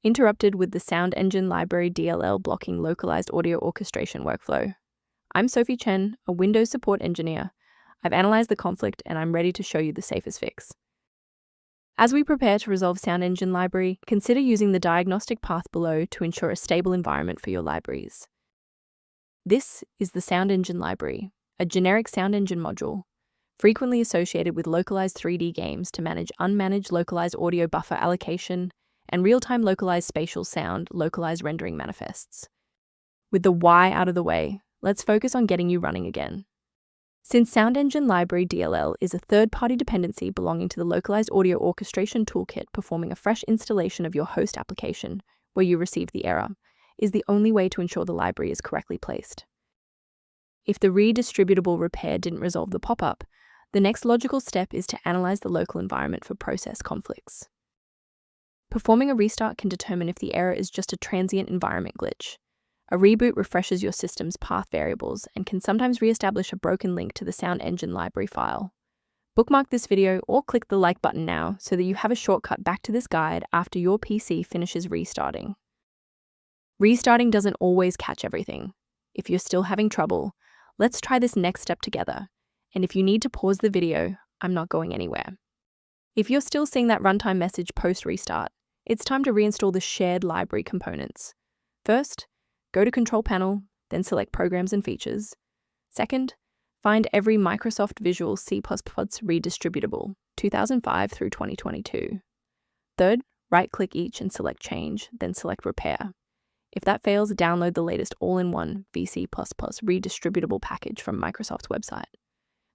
interrupted with the Sndengine Library DLL blocking localized audio orchestration workflow. I'm Sophie Chen, a Windows support engineer. I've analyzed the conflict and I'm ready to show you the safest fix. As we prepare to resolve Sndengine Library, consider using the diagnostic path below to ensure a stable environment for your libraries. This is the Sndengine Library, a generic sound engine module, frequently associated with localized 3D games to manage unmanaged localized audio buffer allocation and real-time localized spatial sound localized rendering manifests. With the why out of the way, let's focus on getting you running again. Since Sndengine Library DLL is a third-party dependency belonging to the Localized Audio Orchestration Toolkit performing a fresh installation of your host application, where you received the error, is the only way to ensure the library is correctly placed. If the redistributable repair didn't resolve the pop-up, the next logical step is to analyze the local environment for process conflicts. Performing a restart can determine if the error is just a transient environment glitch. A reboot refreshes your system's path variables and can sometimes re-establish a broken link to the Sndengine library file. Bookmark this video or click the like button now so that you have a shortcut back to this guide after your PC finishes restarting. Restarting doesn't always catch everything. If you're still having trouble, let's try this next step together. And if you need to pause the video, I'm not going anywhere. If you're still seeing that runtime message post-restart, it's time to reinstall the shared library components. First, go to Control Panel, then select Programs and Features. Second, find every Microsoft Visual C++ redistributable, 2005 through 2022. Third, right-click each and select Change, then select Repair. If that fails, download the latest all-in-one VC++ redistributable package from Microsoft's website.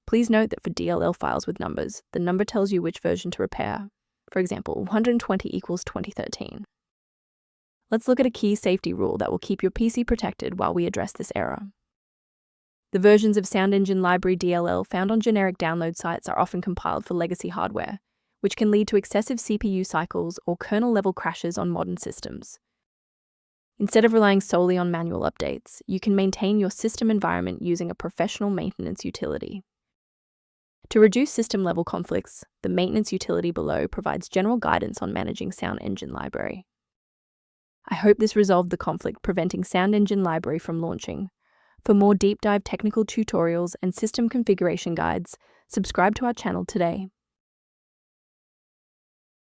Please note that for DLL files with numbers, the number tells you which version to repair. For example, 120 equals 2013. Let's look at a key safety rule that will keep your PC protected while we address this error. The versions of Sndengine Library DLL found on generic download sites are often compiled for legacy hardware, which can lead to excessive CPU cycles or kernel-level crashes on modern systems. Instead of relying solely on manual updates, you can maintain your system environment using a professional maintenance utility. To reduce system-level conflicts, the maintenance utility below provides general guidance on managing Sndengine Library. I hope this resolved the conflict preventing Sndengine Library from launching. For more deep dive technical tutorials and system configuration guides, subscribe to our channel today.